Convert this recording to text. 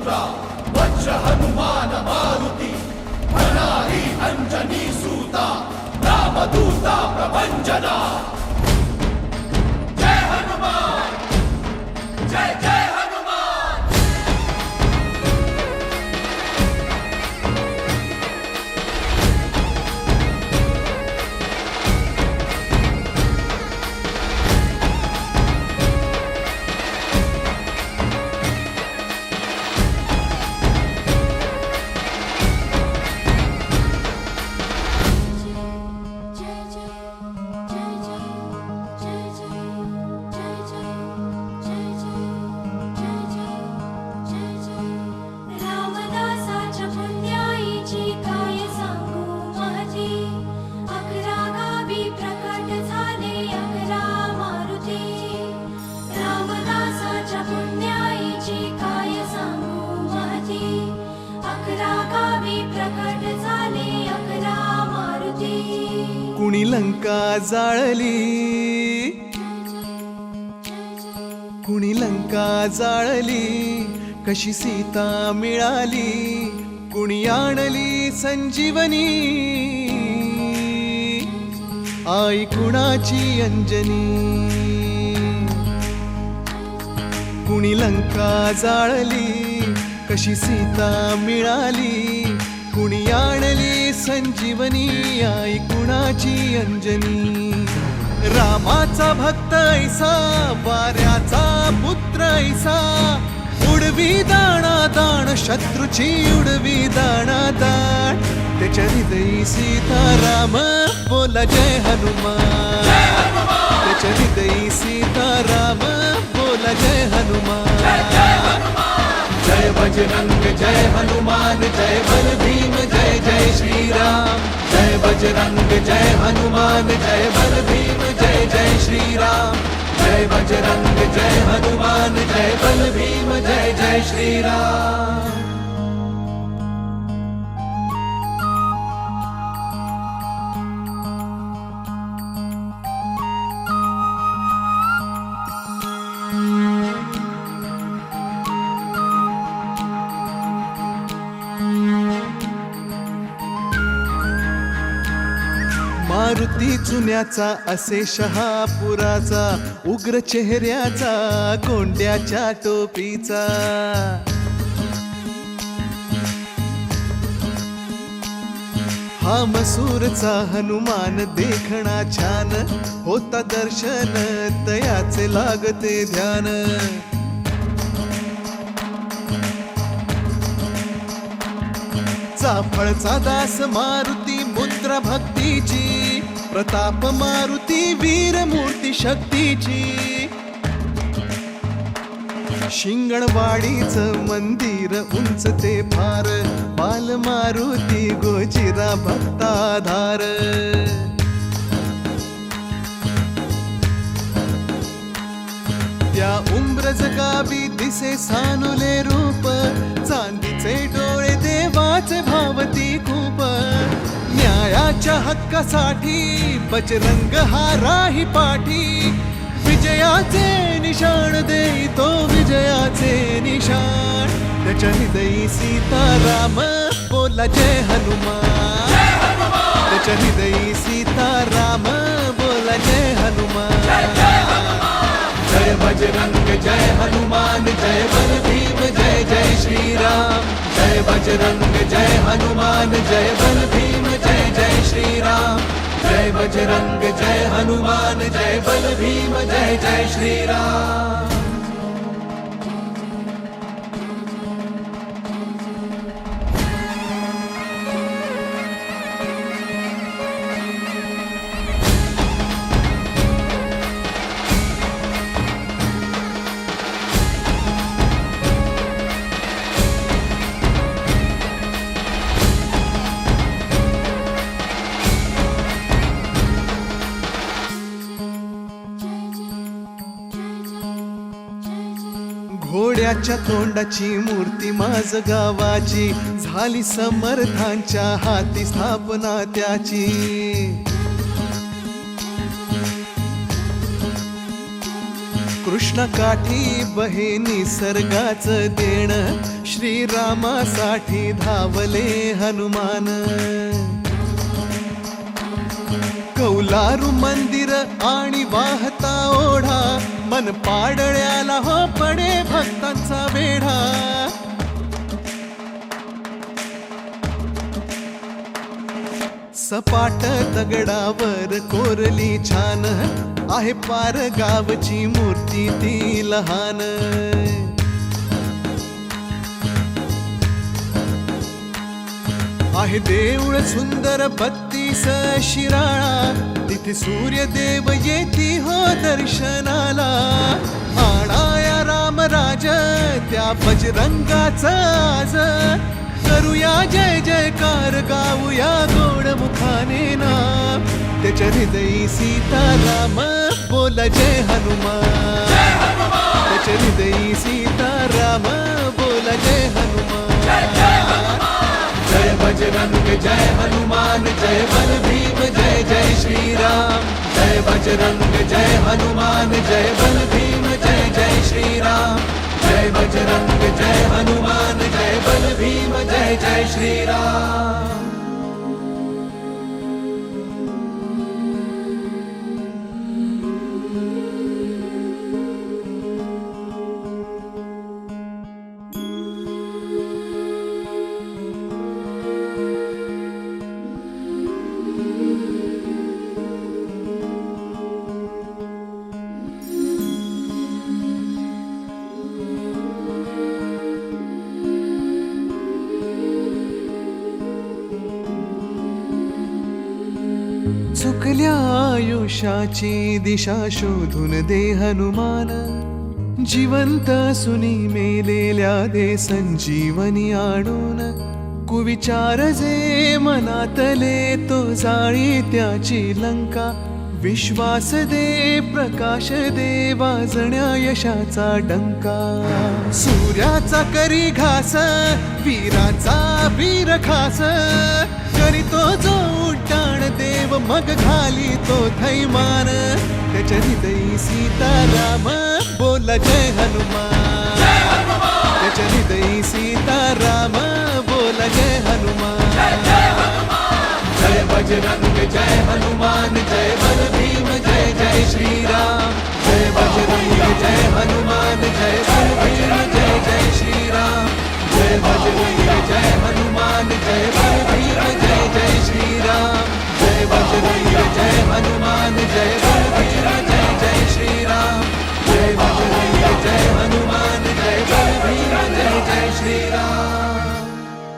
पुत्रा वज्र हनुमान मारुती प्रणाली अंजनी सूता रामदूता प्रभंजना। जय हनुमान जय जय हनुमान। कुणी लंका जाळली, कुणी लंका जाळली, कशी सीता मिळाली, कुणी आणली संजीवनी, आई कुणाची अंजनी। कुणी लंका जाळली, कशी सीता मिळाली, कुणी आणली संजीवनी, आई कुणाची अंजनी। रामाचा भक्त ऐसा, वाऱ्याचा पुत्र ऐसा, उडवी दाणा दाण शत्रूची उडवी दाणा दाण, त्याच्या हृदयी सीता राम बोला जय हनुमान, त्याच्या हृदयी सीता राम बोला जय हनुमान। जय बजरंग जय हनुमान जय बल भीम जय जय श्री राम। जय बजरंग जय हनुमान जय बल भीम जय जय श्री राम। जय बजरंग जय हनुमान जय बल भीम जय जय श्री राम। मारुती जुन्याचा असे शहापुराचा, उग्र चेहऱ्याचा गोंड्याच्या टोपीचा, हा मसूरचा हनुमान देखणा छान, होता दर्शन तयाचे लागते ध्यान। चाफळचा दास मारुती मुद्रा भक्तीची, प्रताप मारुती वीर मूर्ती शक्तीची, शिंगणवाडीच मंदिर उंच ते फार, बाल मारुती गोजिरा भक्ताधार। त्या उंब्रज गावी दिसे सानुले रूप, चांदीचे डोळे देवाचे भावती खूप, न्यायाच्या हक्कासाठी बजरंग हा राही पाठी, विजयाचे निशाण देतो विजयाचे निशाण, त्याच्या हृदयी सीता राम बोला जय हनुमान, त्याच्या हृदयी सीता राम बोला जय हनुमान। जय बजरंग जय हनुमान जय बल भीम जय जय श्री राम। जय बजरंग जय हनुमान जय बल भीम जय जय श्री राम। जय बजरंग जय हनुमान जय बल भीम जय जय श्री राम। घोड्याच्या तोंडाची मूर्ती माझ गावाची, झाली समर्थांच्या हाती स्थापना त्याची। कृष्ण काठी बहे निसर्गाचं देण, श्रीरामासाठी धावले हनुमान. कौलारू मंदिर आणि वाहता ओढा, मन पाडळ्याला हो पडे भक्तांचा वेढा. सपाट दगडावर कोरली छान, आहे पार गावची मूर्ती ती लहान. आहे देऊळ सुंदर 32 शिराळा, तिथे सूर्यदेव येती हो दर्शनाला. आणाया रामराज त्या बजरंगाचा आज, करूया जय जयकार गाऊया गोड मुखाने नाम. त्याच्या हृदयी सीताराम बोला जय हनुमान. त्याच्या हृदयी सीताराम बोला जय हनुमान. जय बजरंग जय हनुमान, जय बल भीम जय जय श्रीराम. जय बजरंग जय हनुमान, जय बल भीम जय जय श्रीराम. जय बजरंग जय हनुमान, जय बल भीम जय जय श्रीराम. चुकल्या आयुष्याची दिशा शोधून दे हनुमान. जिवंत सुनी मेलेल्या दे संजीवनी आणून. कुविचार जे मनातले तो जाळी त्याची लंका. विश्वास दे प्रकाश दे वाजण्या यशाचा डंका. सूर्याचा करी घास वीराचा वीर खास. करीतो जो उड्डाण देव मग घाली तो थैमान. त्याच्या हृदयी सीताराम बोला जय हनुमान. त्याच्या हृदयी सीताराम बोला जय हनुमान. जय बजरंग जय हनुमान, जय बल भीम जय जय श्रीराम. जय बजरंग जय हनुमान, जय